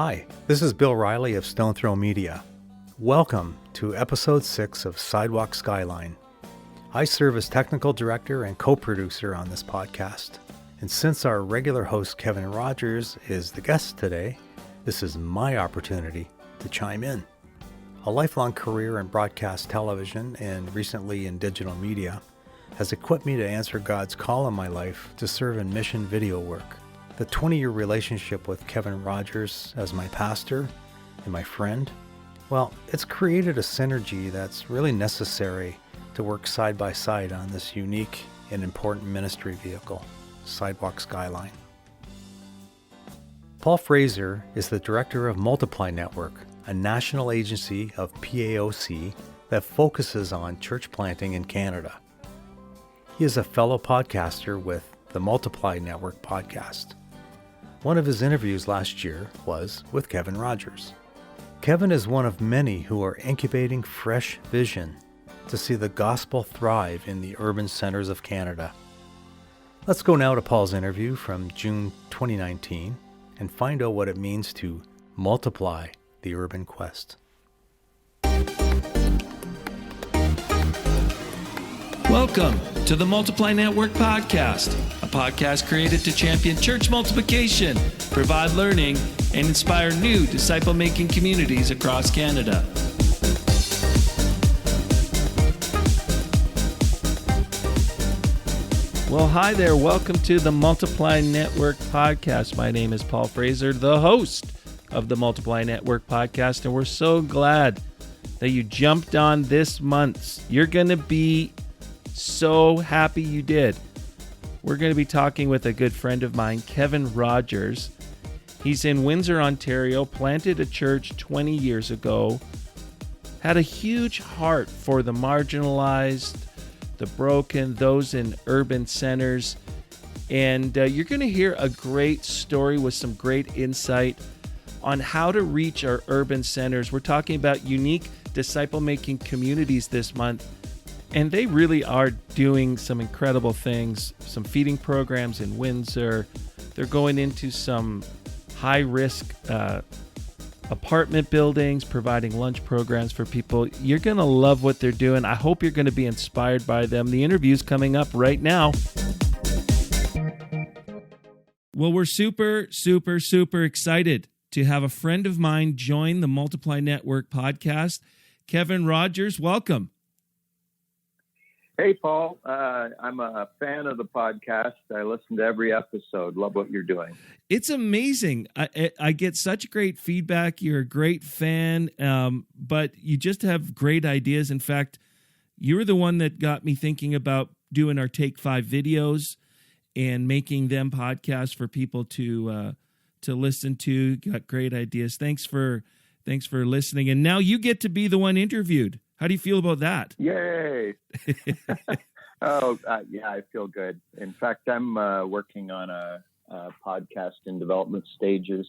Hi, this is Bill Riley of Stone Throw Media. Welcome to episode 6 of Sidewalk, Skyline. I serve as technical director and co-producer on this podcast. And since our regular host Kevin Rogers is the guest today, this is my opportunity to chime in. A lifelong career in broadcast television and recently in digital media has equipped me to answer God's call in my life to serve in mission video work. The 20-year relationship with Kevin Rogers as my pastor and my friend, well, it's created a synergy that's really necessary to work side by side on this unique and important ministry vehicle, Sidewalk Skyline. Paul Fraser is the director of Multiply Network, a national agency of PAOC that focuses on church planting in Canada. He is a fellow podcaster with the Multiply Network podcast. One of his interviews last year was with Kevin Rogers. Kevin is one of many who are incubating fresh vision to see the gospel thrive in the urban centers of Canada. Let's go now to Paul's interview from June 2019 and find out what it means to multiply the urban quest. Welcome to the Multiply Network podcast, a podcast created to champion church multiplication, provide learning, and inspire new disciple-making communities across Canada. Well, hi there. Welcome to the Multiply Network podcast. My name is Paul Fraser, the host of the Multiply Network podcast, and we're so glad that you jumped on this month. You're going to be so happy you did. We're going to be talking with a good friend of mine, Kevin Rogers. He's in Windsor, Ontario, planted a church 20 years ago, had a huge heart for the marginalized, the broken, those in urban centers. And you're going to hear a great story with some great insight on how to reach our urban centers. We're talking about unique disciple-making communities this month. And they really are doing some incredible things, some feeding programs in Windsor. They're going into some high-risk apartment buildings, providing lunch programs for people. You're going to love what they're doing. I hope you're going to be inspired by them. The interview's coming up right now. Well, we're super excited to have a friend of mine join the Multiply Network podcast. Kevin Rogers, welcome. Hey, Paul. I'm a fan of the podcast. I listen to every episode. Love what you're doing. It's amazing. I get such great feedback. You're a great fan, but you just have great ideas. In fact, you were the one that got me thinking about doing our Take 5 videos and making them podcasts for people to listen to. Got great ideas. Thanks for listening. And now you get to be the one interviewed. How do you feel about that? Yay. Yeah, I feel good. In fact, I'm working on a podcast in development stages,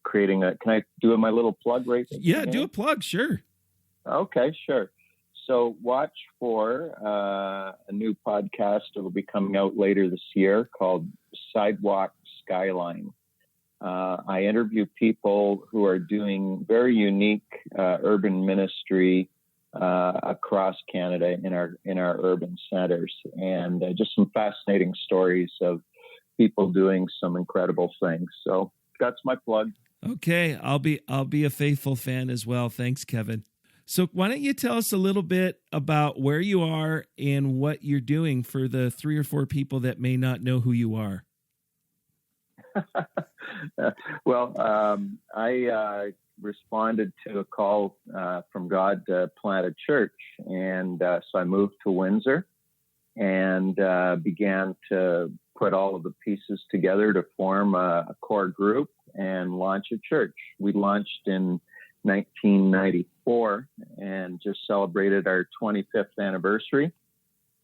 creating can I do my little plug right now? Yeah, do a plug, sure. Okay, sure. So watch for a new podcast. It'll be coming out later this year called Sidewalk, Skyline. I interview people who are doing very unique urban ministry across Canada in our urban centers, and just some fascinating stories of people doing some incredible things. So that's my plug. Okay, I'll be a faithful fan as well. Thanks, Kevin. So why don't you tell us a little bit about where you are and what you're doing for the 3 or 4 people that may not know who you are? Well, I responded to a call from God to plant a church. And so I moved to Windsor and began to put all of the pieces together to form a core group and launch a church. We launched in 1994 and just celebrated our 25th anniversary.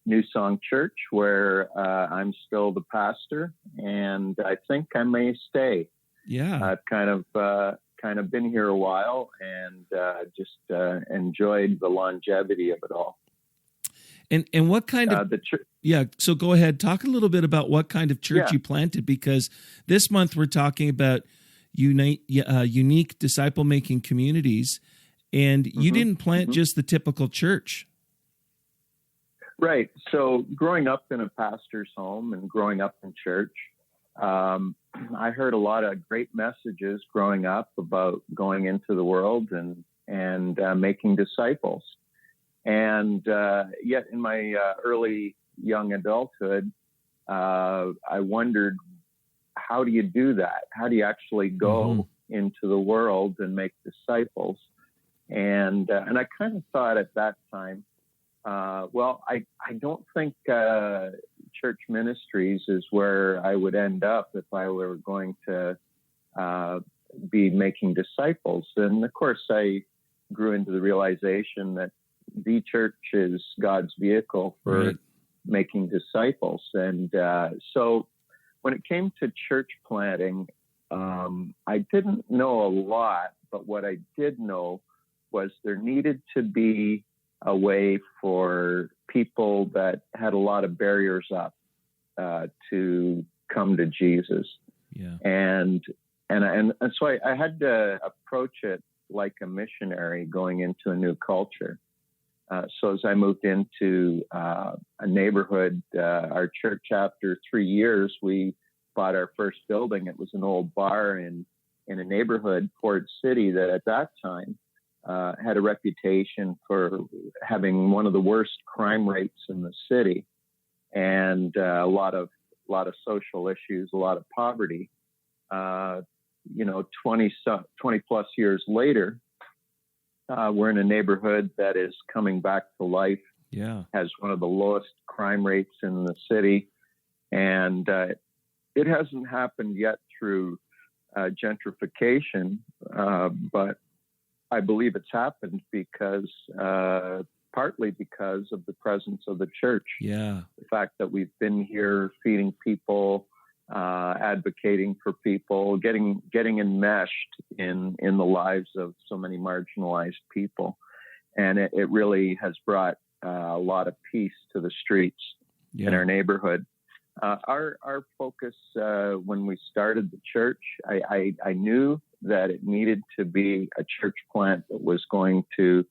New Song Church, where I'm still the pastor, and I think I may stay. Yeah, I've kind of been here a while, and just enjoyed the longevity of it all. And what kind of Yeah, so go ahead, talk a little bit about what kind of church you planted, because this month we're talking about unique disciple-making communities, and you didn't plant just the typical church. Right. So growing up in a pastor's home and growing up in church, I heard a lot of great messages growing up about going into the world and making disciples. And yet in my early young adulthood, I wondered, how do you do that? How do you actually go into the world and make disciples? And I kind of thought at that time, I don't think church ministries is where I would end up if I were going to be making disciples. And of course, I grew into the realization that the church is God's vehicle for making disciples. And so when it came to church planting, I didn't know a lot, but what I did know was there needed to be a way for people that had a lot of barriers up to come to Jesus. Yeah. And so I had to approach it like a missionary going into a new culture. So as I moved into a neighborhood, our church, after 3 years, we bought our first building. It was an old bar in a neighborhood, Ford City, that at that time had a reputation for having one of the worst crime rates in the city, and a lot of social issues, a lot of poverty. 20 plus years later, we're in a neighborhood that is coming back to life. Yeah, has one of the lowest crime rates in the city, and it hasn't happened yet through gentrification, but I believe it's happened because partly because of the presence of the church. Yeah, the fact that we've been here feeding people, advocating for people, getting enmeshed in the lives of so many marginalized people, and it really has brought a lot of peace to the streets in our neighborhood. Our focus when we started the church, I knew that it needed to be a church plant that was going to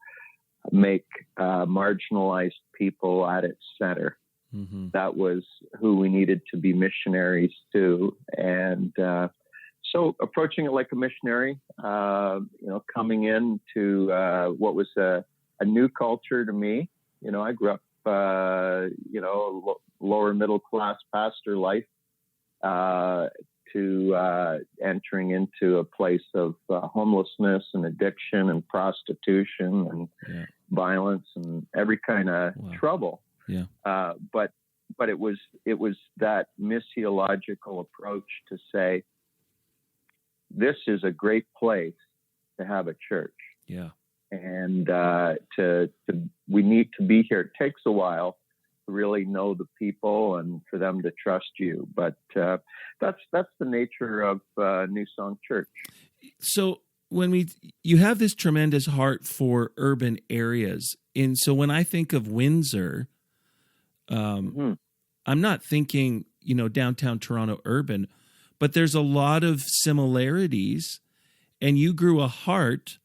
make marginalized people at its center. Mm-hmm. That was who we needed to be missionaries to. And so approaching it like a missionary, coming into what was a new culture to me. I grew up, lower middle class pastor life, to entering into a place of homelessness and addiction and prostitution and violence and every kind of trouble. Yeah. But it was that missiological approach to say, this is a great place to have a church. Yeah. And we need to be here. It takes a while to really know the people and for them to trust you. But that's the nature of New Song Church. So when you have this tremendous heart for urban areas, and so when I think of Windsor, I'm not thinking, downtown Toronto urban, but there's a lot of similarities, and you grew a heart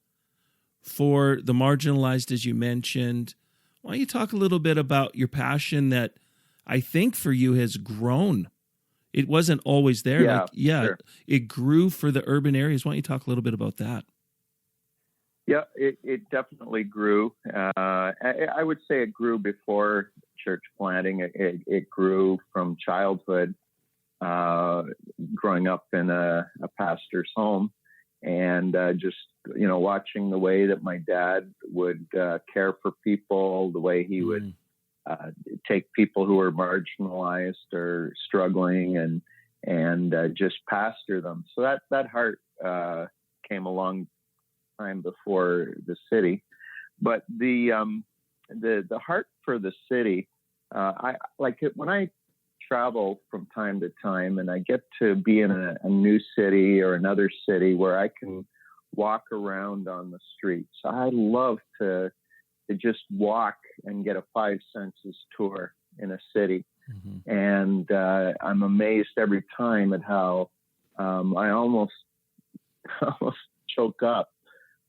for the marginalized, as you mentioned. Why don't you talk a little bit about your passion that I think for you has grown? It wasn't always there. Sure. It grew for the urban areas. Why don't you talk a little bit about that? Yeah, it definitely grew. I would say it grew before church planting. It grew from childhood, growing up in a pastor's home, and just watching the way that my dad would care for people, the way he would take people who were marginalized or struggling and just pastor them. So that heart came a long time before the city, but the heart for the city, I like it when I travel from time to time and I get to be in a new city or another city where I can walk around on the streets. I love to just walk and get a 5 senses tour in a city. Mm-hmm. And I'm amazed every time at how I almost almost choke up,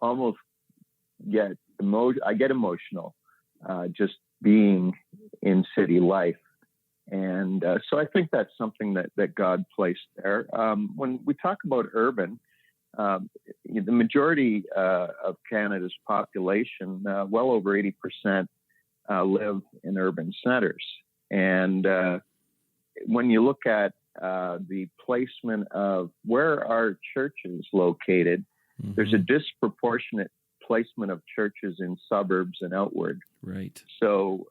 almost I get emotional just being in city life. And so I think that's something that God placed there. When we talk about urban, the majority of Canada's population, well over 80%, live in urban centers. And when you look at the placement of where are churches located, mm-hmm. there's a disproportionate placement of churches in suburbs and outward. Right. So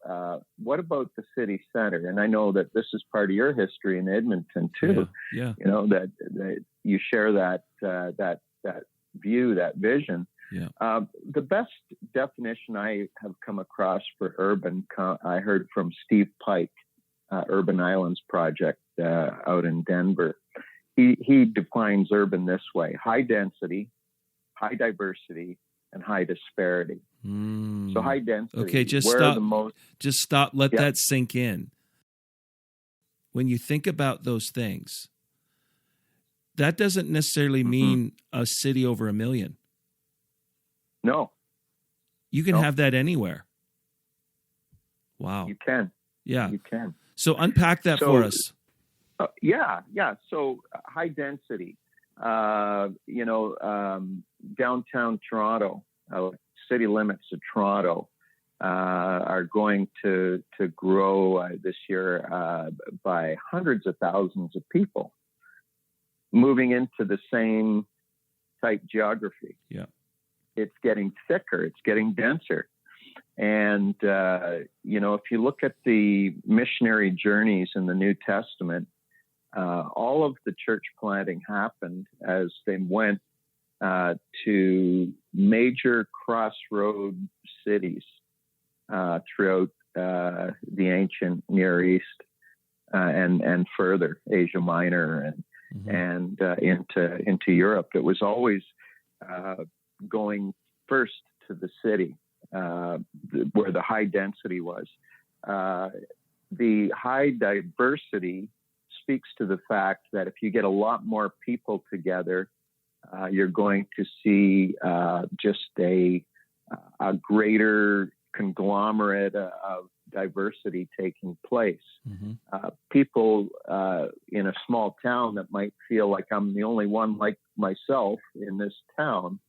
what about the city center? And I know that this is part of your history in Edmonton too. Yeah. You know, that you share that view, that vision. Yeah. The best definition I have come across for urban, I heard from Steve Pike, Urban Islands Project out in Denver. He defines urban this way: high density, high diversity, and high disparity. So high density. Okay, just stop. Let that sink in. When you think about those things, that doesn't necessarily mean a city over 1 million. No. You can have that anywhere. Wow. You can. Yeah. You can. So unpack that for us. Yeah. So high density, downtown Toronto, city limits of Toronto are going to grow this year by hundreds of thousands of people moving into the same type geography. Yeah. It's getting thicker. It's getting denser. And, if you look at the missionary journeys in the New Testament, all of the church planting happened as they went to major crossroad cities throughout the ancient Near East and further, Asia Minor and into Europe. It was always going first to the city where the high density was. The high diversity speaks to the fact that if you get a lot more people together, you're going to see just a greater conglomerate of diversity taking place. People in a small town that might feel like I'm the only one like myself in this town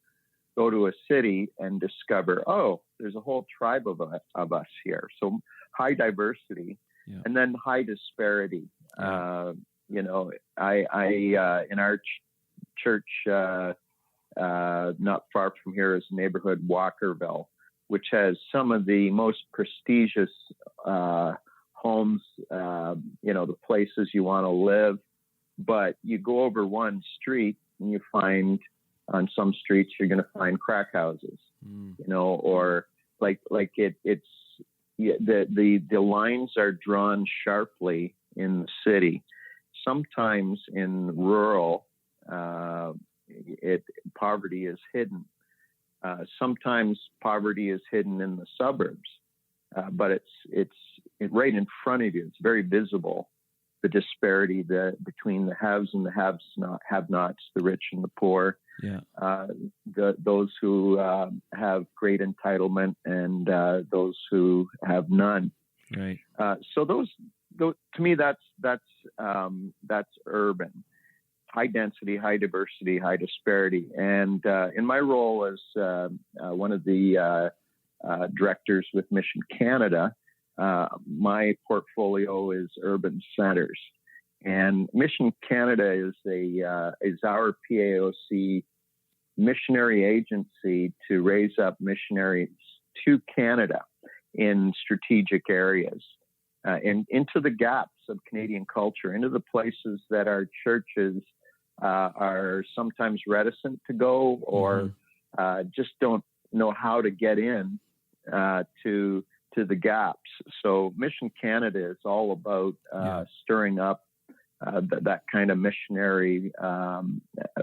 go to a city and discover, oh, there's a whole tribe of us here. So high diversity, and then high disparity. I in our church, not far from here is neighborhood Walkerville, which has some of the most prestigious homes, the places you want to live. But you go over one street and you find on some streets you're going to find crack houses, or the lines are drawn sharply in the city. Sometimes in rural, poverty is hidden. Sometimes poverty is hidden in the suburbs, but it's right in front of you. It's very visible. The disparity between the haves and the have-nots, the rich and the poor, those who have great entitlement and those who have none. Right. So those to me, that's urban. High density, high diversity, high disparity. And in my role as one of the directors with Mission Canada, my portfolio is urban centers. And Mission Canada is our PAOC missionary agency to raise up missionaries to Canada in strategic areas, and into the gaps of Canadian culture, into the places that our churches are sometimes reticent to go or just don't know how to get in to the gaps. So Mission Canada is all about stirring up that kind of missionary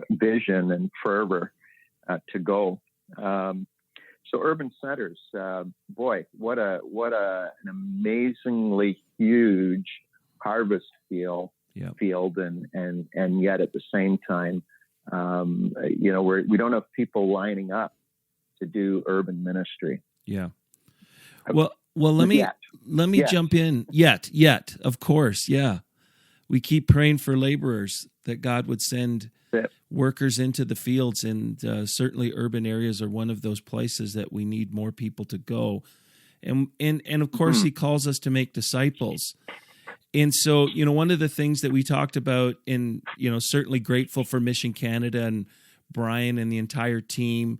vision and fervor to go. So urban centers, what an amazingly huge harvest field, and yet at the same time, We don't have people lining up to do urban ministry. Yeah. Well, let me jump in. Yet, of course. Yeah. We keep praying for laborers that God would send workers into the fields, and certainly urban areas are one of those places that we need more people to go. And of course, He calls us to make disciples. And so, one of the things that we talked about, and, certainly grateful for Mission Canada and Brian and the entire team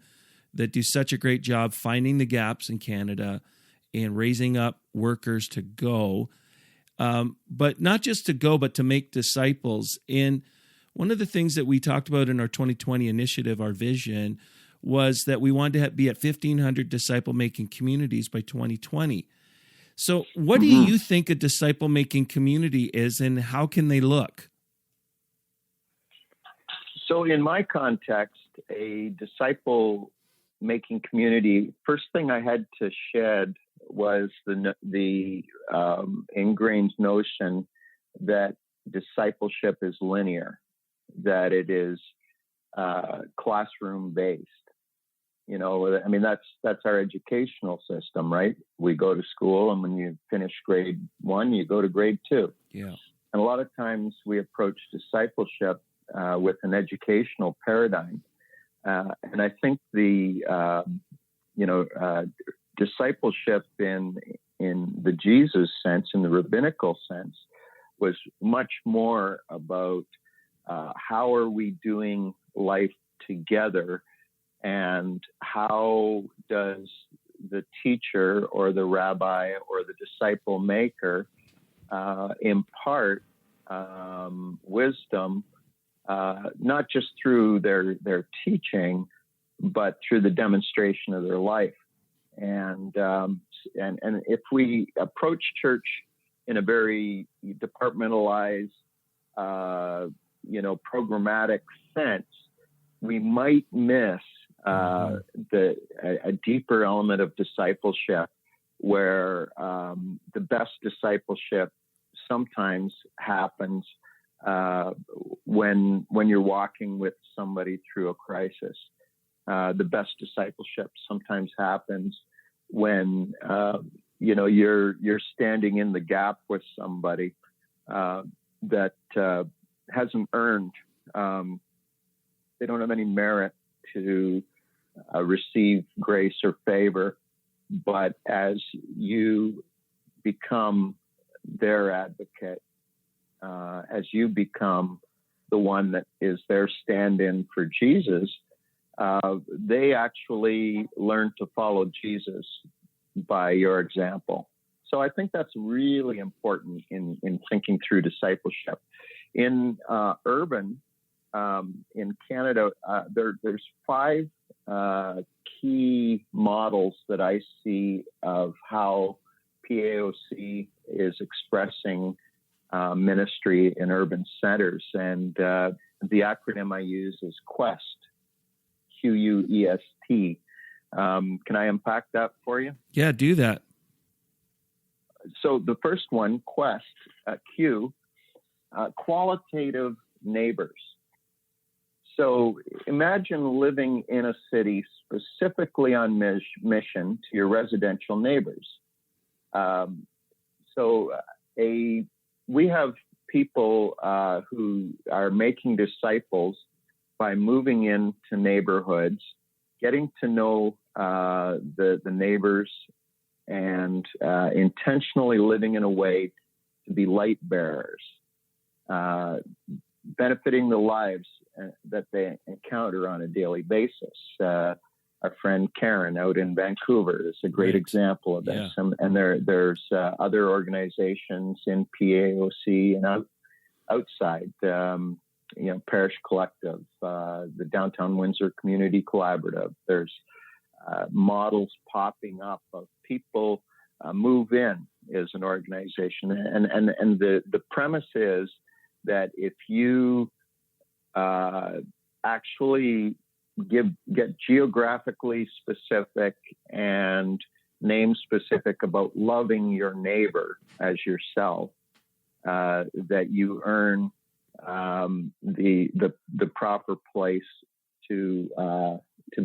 that do such a great job finding the gaps in Canada and raising up workers to go, but not just to go, but to make disciples. And one of the things that we talked about in our 2020 initiative, our vision, was that we wanted to be at 1,500 disciple-making communities by 2020. So what do you think a disciple-making community is, and how can they look? So in my context, a disciple-making community, first thing I had to shed was the ingrained notion that discipleship is linear, that it is classroom-based. That's our educational system, right? We go to school, and when you finish grade 1, you go to grade 2. Yeah. And a lot of times we approach discipleship with an educational paradigm. And I think the discipleship in the Jesus sense, in the rabbinical sense, was much more about how are we doing life together, and how does the teacher or the rabbi or the disciple maker impart wisdom, not just through their teaching, but through the demonstration of their life. And if we approach church in a very departmentalized, programmatic sense, we might miss a deeper element of discipleship, where the best discipleship sometimes happens when you're walking with somebody through a crisis. The best discipleship sometimes happens when you're standing in the gap with somebody that hasn't earned. They don't have any merit to receive grace or favor, but as you become their advocate, as you become the one that is their stand-in for Jesus, they actually learn to follow Jesus by your example. So I think that's really important in thinking through discipleship. In urban, in Canada, there's 5 key models that I see of how PAOC is expressing ministry in urban centers. And the acronym I use is QUEST, QUEST. Can I unpack that for you? Yeah, do that. So the first one, QUEST, Q, Qualitative Neighbours. So imagine living in a city specifically on mission to your residential neighbors. We have people who are making disciples by moving into neighborhoods, getting to know the neighbors, and intentionally living in a way to be light bearers, benefiting the lives that they encounter on a daily basis. Our friend Karen out in Vancouver is a great example of this. Yeah. And there's other organizations in PAOC and outside, Parish Collective, the Downtown Windsor Community Collaborative. There's models popping up of people. Move In is an organization, and the premise is that if you actually get geographically specific and name specific about loving your neighbor as yourself, that you earn the proper place to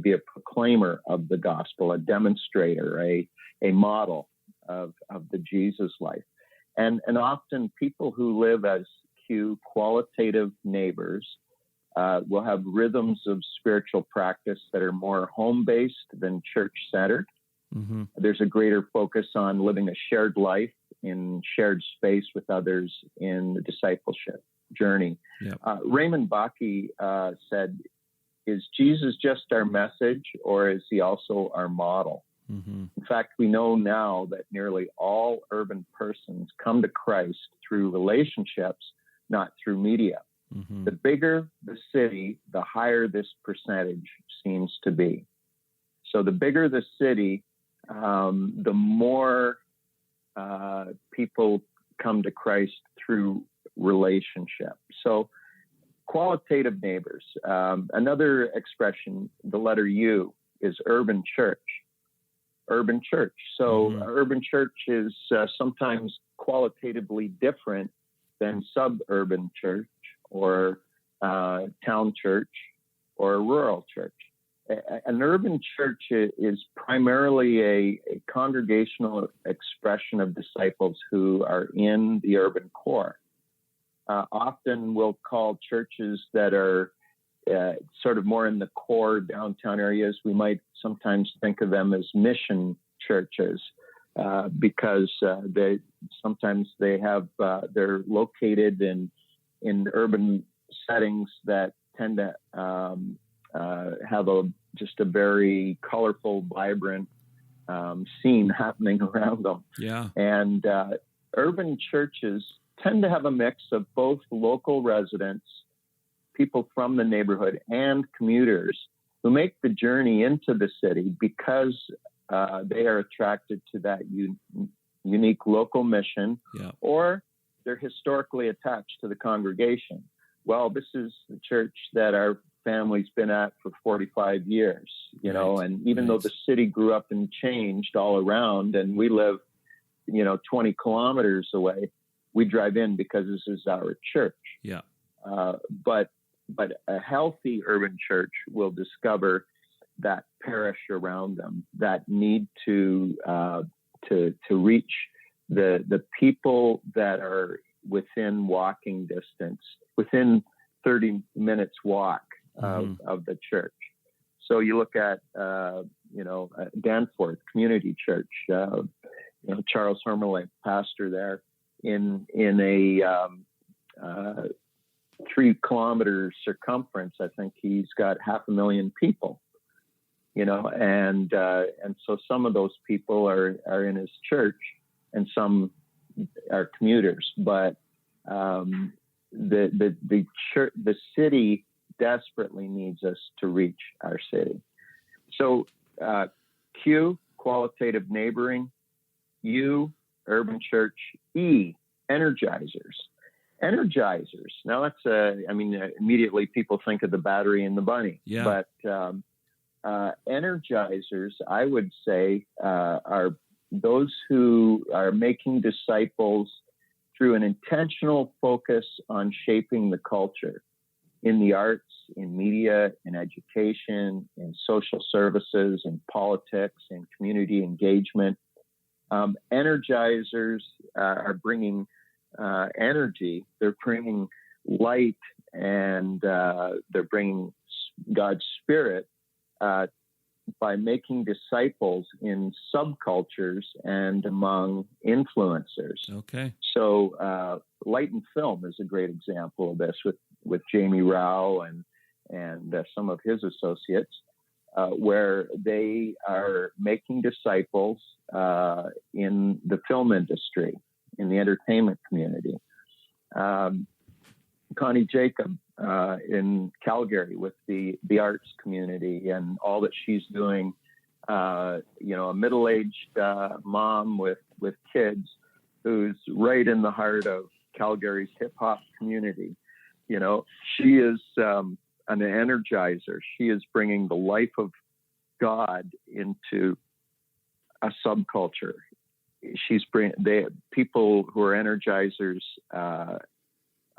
be a proclaimer of the gospel, a demonstrator, a model of the Jesus life. And often people who live as qualitative neighbors will have rhythms of spiritual practice that are more home-based than church-centered. Mm-hmm. There's a greater focus on living a shared life in shared space with others in the discipleship journey. Yep. Raymond Bakke said, is Jesus just our message, or is he also our model? Mm-hmm. In fact, we know now that nearly all urban persons come to Christ through relationships, not through media. Mm-hmm. The bigger the city, the higher this percentage seems to be. So the bigger the city, the more people come to Christ through relationship. So qualitative neighbors. Another expression, the letter U, is urban church. Urban church. So urban church is sometimes qualitatively different than suburban church or town church or a rural church. An urban church is primarily a congregational expression of disciples who are in the urban core. Often we'll call churches that are sort of more in the core downtown areas, we might sometimes think of them as mission churches because they're located in urban settings that tend to have just a very colorful, vibrant scene happening around them. Yeah. And urban churches tend to have a mix of both local residents, people from the neighborhood, and commuters who make the journey into the city because they are attracted to that unique local mission, or they're historically attached to the congregation. Well, this is the church that our family's been at for 45 years, you know, and even though the city grew up and changed all around and we live, 20 kilometers away, we drive in because this is our church. Yeah. But a healthy urban church will discover that parish around them, that need to reach the people that are within walking distance, within 30 minutes walk of the church. So you look at Danforth Community Church, Charles Hermelink, pastor there, in a 3-kilometer circumference. I think he's got 500,000 people, and so some of those people are in his church and some are commuters, but the church, the city desperately needs us to reach our city. So Q, qualitative neighboring; U, urban church; E, energizers. Energizers. Now that's immediately people think of the battery and the bunny. Yeah. But energizers, I would say, are those who are making disciples through an intentional focus on shaping the culture in the arts, in media, in education, in social services, in politics, in community engagement. Energizers are bringing energy. They're bringing light, and they're bringing God's Spirit by making disciples in subcultures and among influencers. Okay. So light and film is a great example of this with Jamie Rao and some of his associates, where they are making disciples in the film industry, in the entertainment community. Connie Jacob in Calgary with the arts community and all that she's doing, a middle-aged mom with kids who's right in the heart of Calgary's hip-hop community. She is an energizer. She is bringing the life of God into a subculture. People who are energizers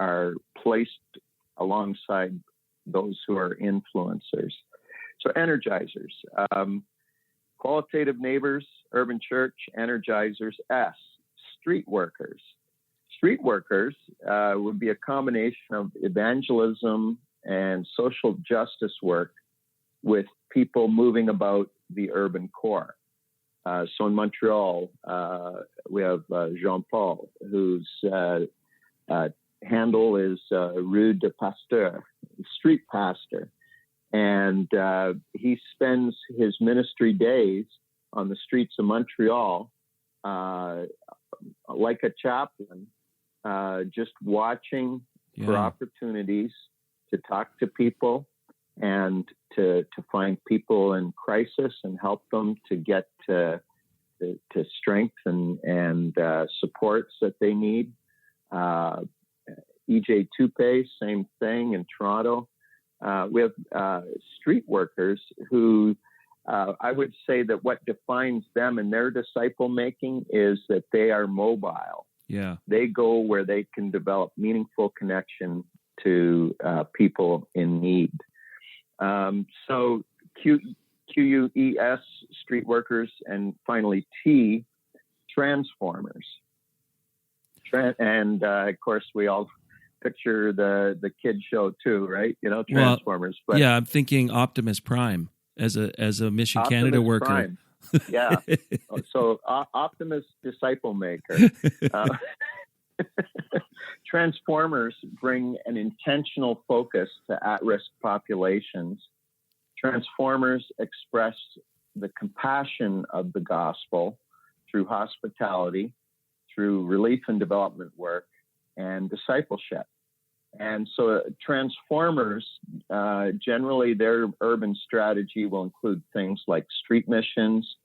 are placed alongside those who are influencers. So energizers, Qualitative Neighbours, Urban Church, energizers. S, street workers. Street workers would be a combination of evangelism and social justice work with people moving about the urban core. So in Montreal, we have Jean-Paul, whose handle is Rue de Pasteur, street pastor. And he spends his ministry days on the streets of Montreal like a chaplain, just watching for opportunities to talk to people and to find people in crisis and help them to get to strength and supports that they need. EJ Toupe, same thing in Toronto. We have street workers who I would say that what defines them in their disciple making is that they are mobile. Yeah. They go where they can develop meaningful connection to people in need. So QUES, street workers, and finally T, transformers. And of course, we all picture the kid show too, right? Transformers. Well, but I'm thinking Optimus Prime as a Mission Optimus Canada worker. Prime. Yeah. So Optimus disciple maker. Transformers bring an intentional focus to at-risk populations. Transformers express the compassion of the gospel through hospitality, through relief and development work, and discipleship. And so transformers, generally their urban strategy will include things like street missions,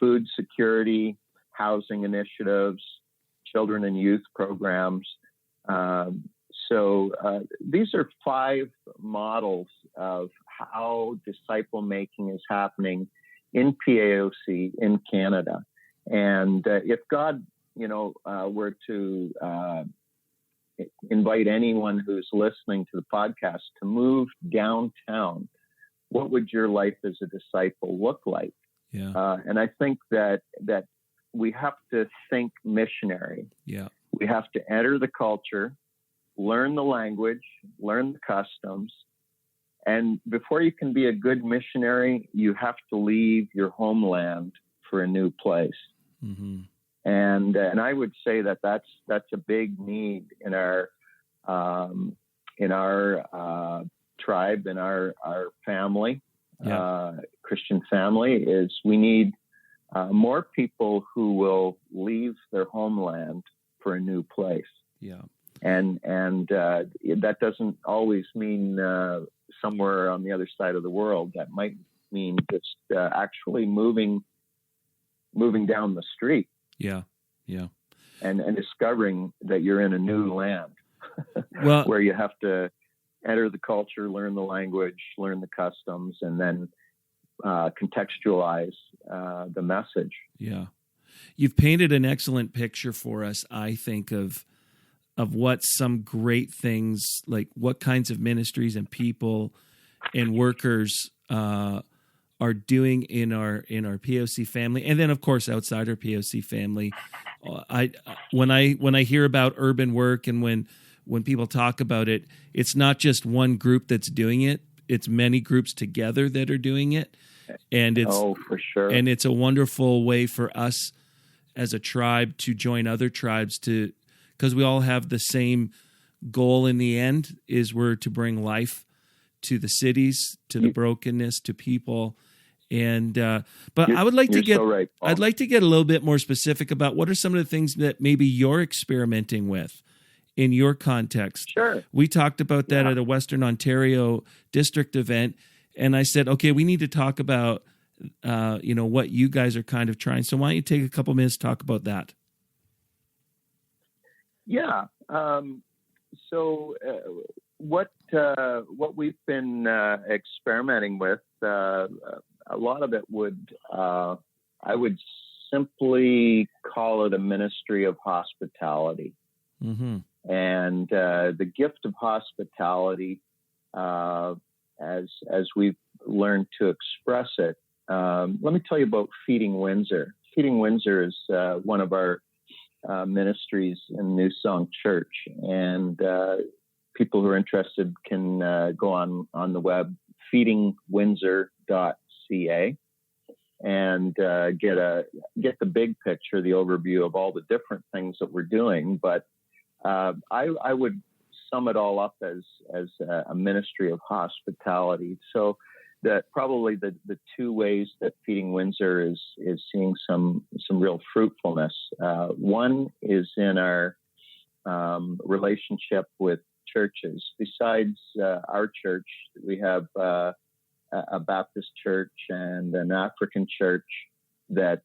food security, housing initiatives, children and youth programs. So these are 5 models of how disciple making is happening in PAOC in Canada. And if God, were to invite anyone who's listening to the podcast to move downtown, what would your life as a disciple look like? Yeah. And I think that we have to think missionary. Yeah. We have to enter the culture, learn the language, learn the customs. And before you can be a good missionary, you have to leave your homeland for a new place. Mm-hmm. And I would say that that's a big need in our tribe, in our family, Christian family, is we need more people who will leave their homeland for a new place. Yeah. And that doesn't always mean somewhere on the other side of the world. That might mean just actually moving down the street. Yeah. Yeah. And discovering that you're in a new land well, where you have to enter the culture, learn the language, learn the customs, and then contextualize the message. Yeah. You've painted an excellent picture for us, I think, of what some great things, like what kinds of ministries and people and workers are doing in our POC family, and then of course outside our POC family. When I hear about urban work and when people talk about it, it's not just one group that's doing it; it's many groups together that are doing it, and it's for sure. And it's a wonderful way for us as a tribe to join other tribes because we all have the same goal in the end, is we're to bring life to the cities, to the brokenness, to people. And but I would like to get I'd like to get a little bit more specific about what are some of the things that maybe you're experimenting with in your context. Sure. We talked about that at a Western Ontario district event, and I said, okay, we need to talk about what you guys are kind of trying. So why don't you take a couple minutes to talk about that? Yeah. So what we've been experimenting with, a lot of it I would simply call it a ministry of hospitality. Mm-hmm. And the gift of hospitality, as we've learned to express it, let me tell you about Feeding Windsor. Feeding Windsor is one of our ministries in New Song Church, and people who are interested can go on the web, feedingwindsor.ca, and get the big picture, the overview of all the different things that we're doing. But I would sum it all up as a ministry of hospitality. So that probably the two ways that Feeding Windsor is seeing some real fruitfulness. One is in our relationship with churches. Besides our church, we have a Baptist church and an African church that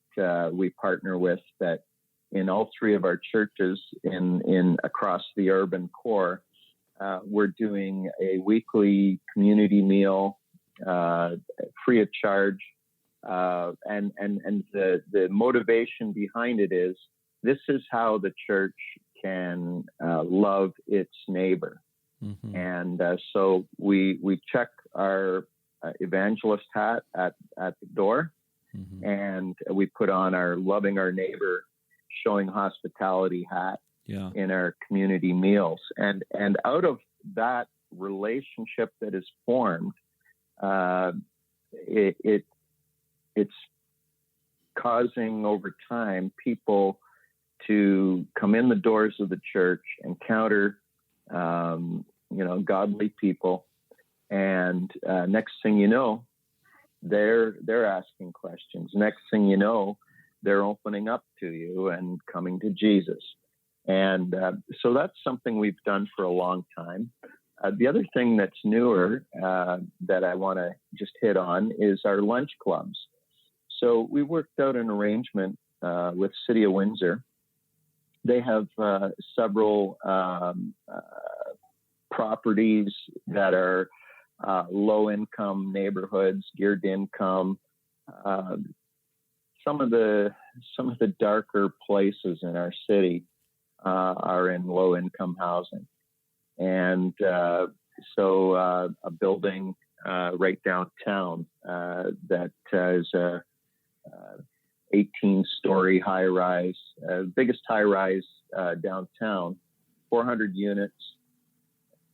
we partner with. That in all three of our churches in across the urban core, we're doing a weekly community meal, free of charge, and the motivation behind it is this is how the church can love its neighbor. Mm-hmm. And so we check our evangelist hat at the door, mm-hmm. and we put on our loving our neighbor, showing hospitality hat in our community meals. And out of that relationship that is formed, it's causing over time people to come in the doors of the church, encounter godly people, and next thing you know, they're asking questions. Next thing you know, they're opening up to you and coming to Jesus. And so that's something we've done for a long time. The other thing that's newer that I want to just hit on is our lunch clubs. So we worked out an arrangement with City of Windsor. They have several properties that are low-income neighborhoods, geared income. Some of the darker places in our city are in low-income housing, and so a building right downtown that is a 18-story high-rise, biggest high-rise downtown, 400 units,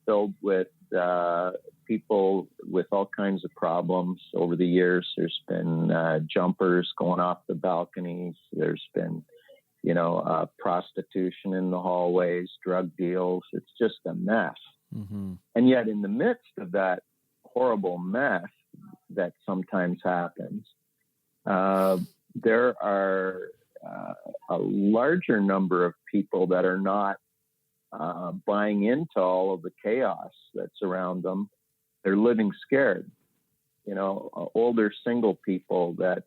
filled with people with all kinds of problems over the years. There's been jumpers going off the balconies. There's been, prostitution in the hallways, drug deals. It's just a mess. Mm-hmm. And yet in the midst of that horrible mess that sometimes happens, there are a larger number of people that are not buying into all of the chaos that's around them. They're living scared. Older single people that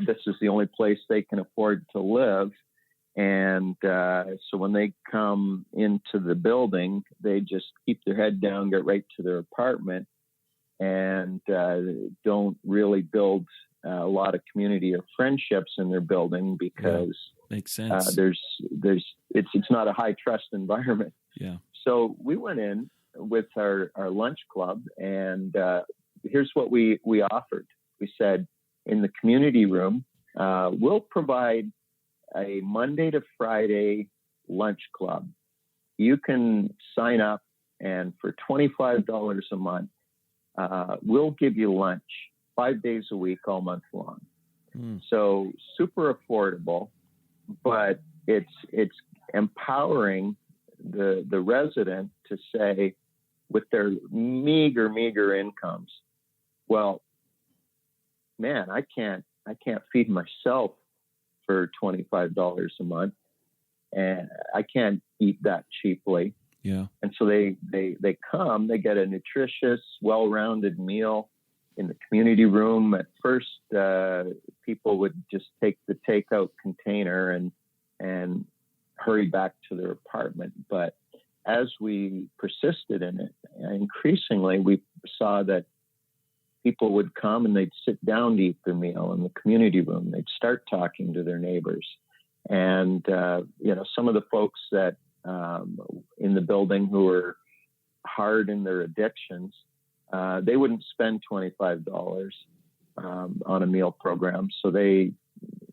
this is the only place they can afford to live. And so when they come into the building, they just keep their head down, get right to their apartment, and don't really build a lot of community or friendships in their building because makes sense. It's not a high trust environment. Yeah. So we went in with our lunch club, and here's what we offered. We said, in the community room, we'll provide a Monday to Friday lunch club. You can sign up, and for $25 a month, we'll give you lunch 5 days a week, all month long. So super affordable, but it's empowering the resident to say, with their meager incomes, well, man, I can't feed myself for $25 a month, and I can't eat that cheaply. Yeah. And so they come, they get a nutritious, well-rounded meal in the community room. At first, people would just take the takeout container and hurry back to their apartment. But as we persisted in it, increasingly we saw that people would come and they'd sit down to eat their meal in the community room. They'd start talking to their neighbors. And, some of the folks that in the building who were hard in their addictions, they wouldn't spend $25 on a meal program. So they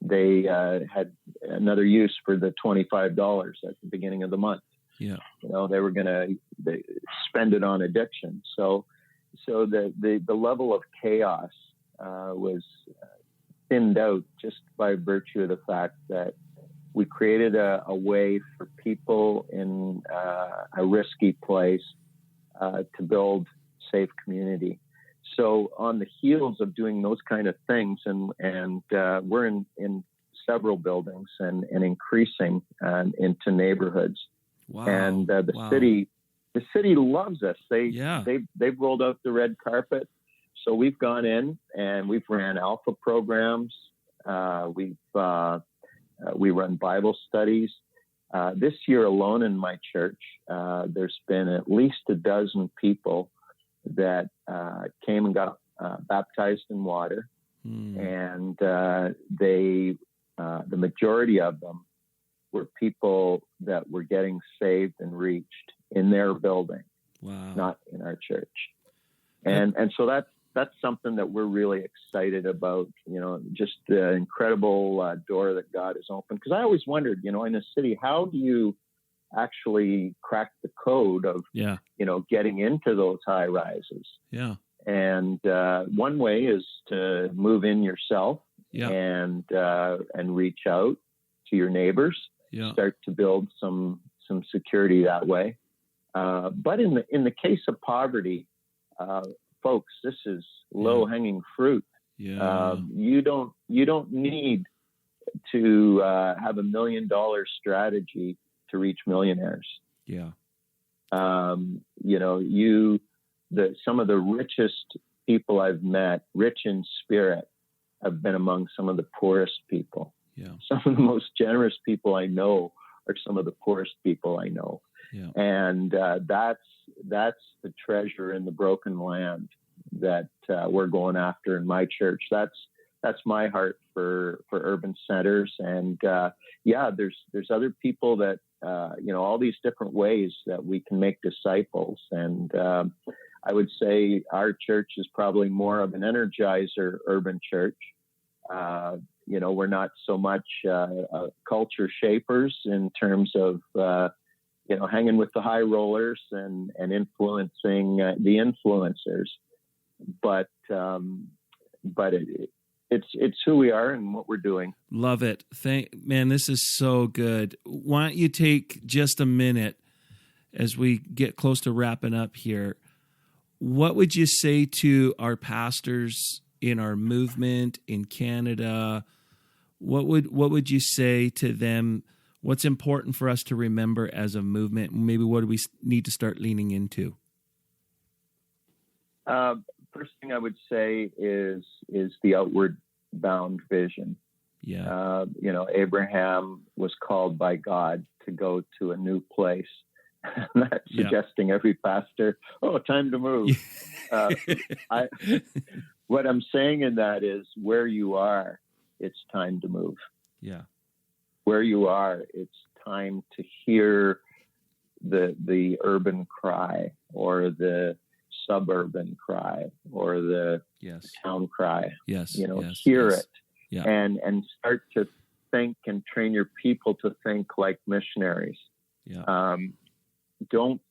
had another use for the $25 at the beginning of the month. Yeah. They were going to spend it on addiction. So the level of chaos was thinned out just by virtue of the fact that we created a way for people in a risky place to build safe community. So on the heels of doing those kind of things, and we're in several buildings and increasing into neighborhoods. Wow. And the city loves us. They've rolled out the red carpet. So we've gone in and we've ran alpha programs. We run Bible studies. This year alone in my church, there's been at least a dozen people that came and got baptized in water. And the majority of them were people that were getting saved and reached in their building, not in our church. And so that's something that we're really excited about, just the incredible door that God has opened. Because I always wondered, in a city, how do you actually crack the code of, getting into those high rises? Yeah. And one way is to move in yourself and reach out to your neighbors, start to build some security that way. But in the case of poverty, folks, this is low-hanging fruit. You don't need to have $1 million strategy to reach millionaires. Some of the richest people I've met, rich in spirit, have been among some of the poorest people. Some of the most generous people I know are some of the poorest people I know. And that's the treasure in the broken land that we're going after in my church. That's my heart for urban centers. And there's other people that all these different ways that we can make disciples. And I would say our church is probably more of an energizer urban church. We're not so much culture shapers in terms of hanging with the high rollers and influencing the influencers, but it's who we are and what we're doing. Love it. Man, this is so good. Why don't you take just a minute as we get close to wrapping up here? What would you say to our pastors in our movement in Canada? What would you say to them? What's important for us to remember as a movement? Maybe what do we need to start leaning into? First thing I would say is the outward bound vision. Abraham was called by God to go to a new place. I'm not suggesting every pastor, time to move. What I'm saying in that is where you are, it's time to move. Where you are, it's time to hear the urban cry or the suburban cry or the town cry. Hear it and start to think and train your people to think like missionaries. Don't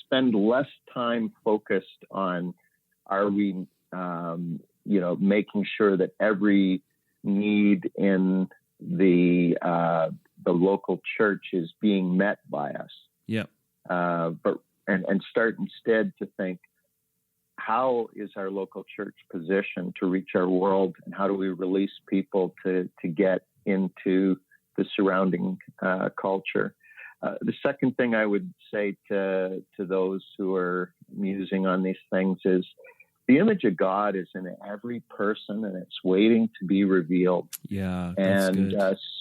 spend less time focused on are we making sure that every need in the local church is being met by us. But start instead to think, how is our local church positioned to reach our world, and how do we release people to get into the surrounding culture? The second thing I would say to those who are musing on these things is the image of God is in every person, and it's waiting to be revealed. And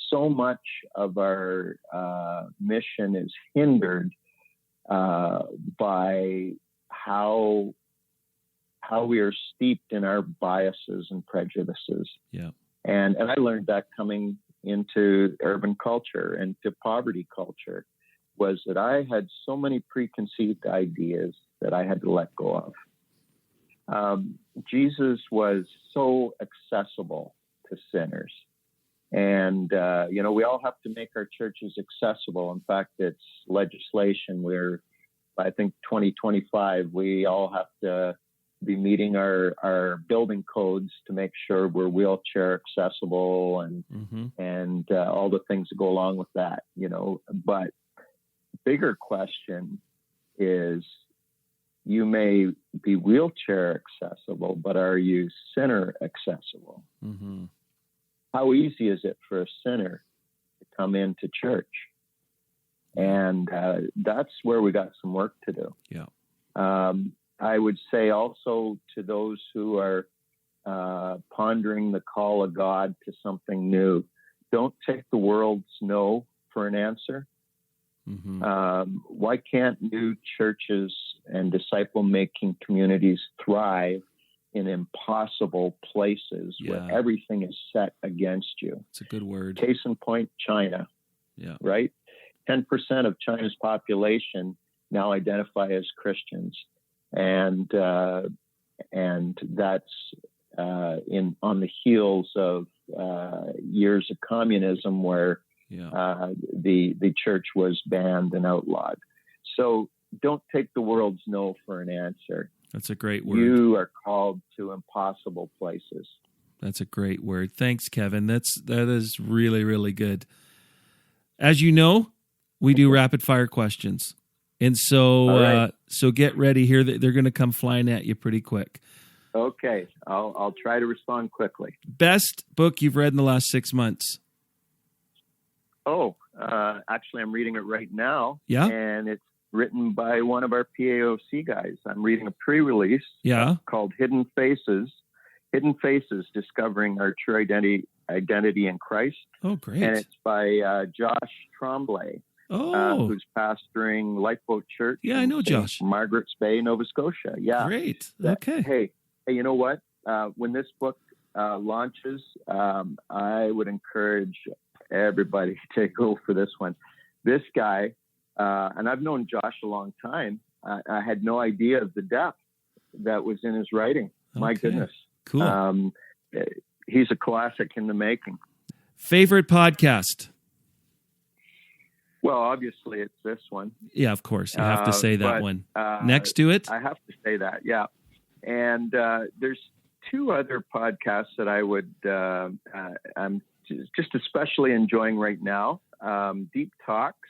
so much of our mission is hindered by how we are steeped in our biases and prejudices. And I learned that coming into urban culture and to poverty culture. was that I had so many preconceived ideas that I had to let go of. Jesus was so accessible to sinners. And, we all have to make our churches accessible. In fact, it's legislation where I think 2025, we all have to be meeting our building codes to make sure we're wheelchair accessible and all the things that go along with that, But bigger question is, you may be wheelchair accessible, but are you sinner accessible? Mm-hmm. How easy is it for a sinner to come into church? And that's where we got some work to do. Yeah. I would say also to those who are pondering the call of God to something new, don't take the world's no for an answer. Mm-hmm. Why can't new churches and disciple-making communities thrive in impossible places where everything is set against you? It's a good word. Case in point, China. Yeah. Right? 10% of China's population now identify as Christians. And that's on the heels of years of communism where the church was banned and outlawed. So don't take the world's no for an answer. That's a great word. You are called to impossible places. That's a great word. Thanks, Kevin. That is really, really good. As you know, we do rapid fire questions. And so right. So get ready here. They're going to come flying at you pretty quick. Okay. I'll try to respond quickly. Best book you've read in the last 6 months? Actually, I'm reading it right now. Yeah. And it's written by one of our PAOC guys. I'm reading a pre-release called Hidden Faces, Discovering Our True Identity in Christ. Oh, great. And it's by Josh Tremblay, who's pastoring Lifeboat Church. Yeah, I know Josh. Margaret's Bay, Nova Scotia. Yeah. Great. Okay. Hey, you know what? When this book launches, I would encourage everybody to go for this one. This guy, and I've known Josh a long time. I had no idea of the depth that was in his writing. My goodness. Cool. He's a classic in the making. Favorite podcast? Well, obviously it's this one. Yeah, of course. You have to say that one. Next to it? I have to say that, yeah. And there's two other podcasts that I would, I'm just especially enjoying right now. Deep Talks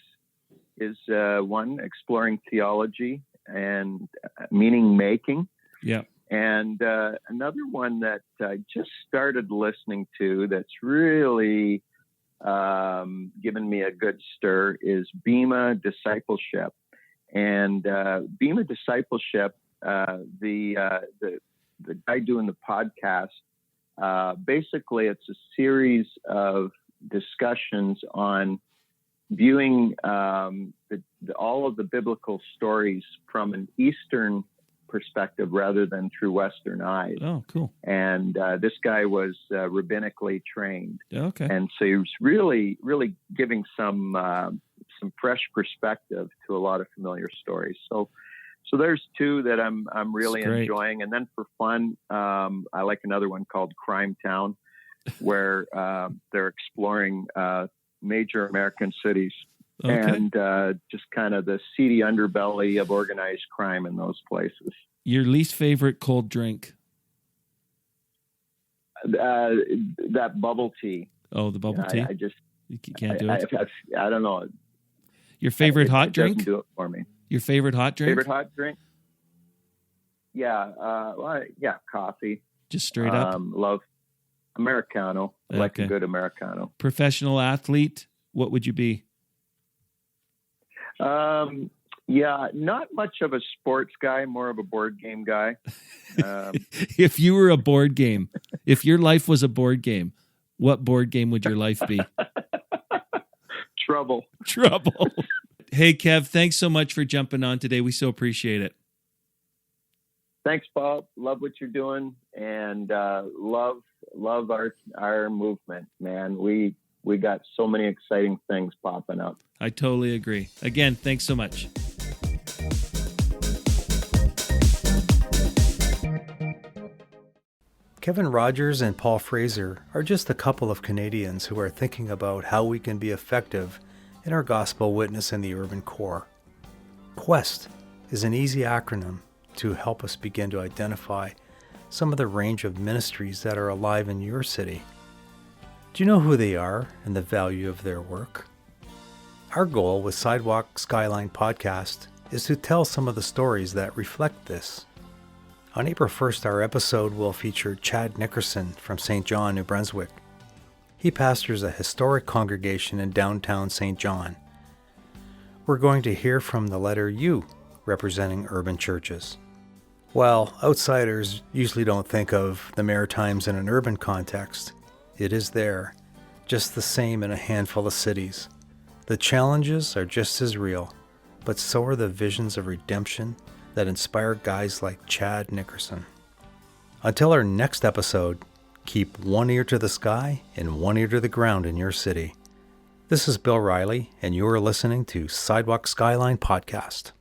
is one, exploring theology and meaning making. Yeah. And another one that I just started listening to that's really given me a good stir is Bema Discipleship. And Bema Discipleship, the guy doing the podcast, basically it's a series of discussions on viewing all of the biblical stories from an Eastern perspective rather than through Western eyes. Oh, cool. And this guy was rabbinically trained. Okay. And so he was really, really giving some fresh perspective to a lot of familiar stories. So there's two that I'm really enjoying. And then for fun, I like another one called Crime Town, where they're exploring major American cities. Okay. And just kind of the seedy underbelly of organized crime in those places. Your least favorite cold drink? That bubble tea. Oh, the bubble tea? You can't do it? I don't know. Your favorite hot drink? Doesn't do it for me. Your favorite hot drink? Favorite hot drink? Yeah. Coffee. Just straight up? Love Americano. I like a good Americano. Professional athlete, what would you be? Not much of a sports guy, more of a board game guy. If you were a board game, if your life was a board game, what board game would your life be? Trouble. Hey, Kev, thanks so much for jumping on today. We so appreciate it. Thanks, Paul. Love what you're doing, and love our movement, man. We we got so many exciting things popping up. I totally agree. Again, thanks so much. Kevin Rogers and Paul Fraser are just a couple of Canadians who are thinking about how we can be effective in our gospel witness in the urban core. QUEST is an easy acronym to help us begin to identify some of the range of ministries that are alive in your city. Do you know who they are and the value of their work? Our goal with Sidewalk Skyline podcast is to tell some of the stories that reflect this. On April 1st, our episode will feature Chad Nickerson from St. John, New Brunswick. He pastors a historic congregation in downtown St. John. We're going to hear from the letter U, representing urban churches. While outsiders usually don't think of the Maritimes in an urban context, it is there, just the same in a handful of cities. The challenges are just as real, but so are the visions of redemption that inspire guys like Chad Nickerson. Until our next episode, keep one ear to the sky and one ear to the ground in your city. This is Bill Riley, and you are listening to Sidewalk Skyline Podcast.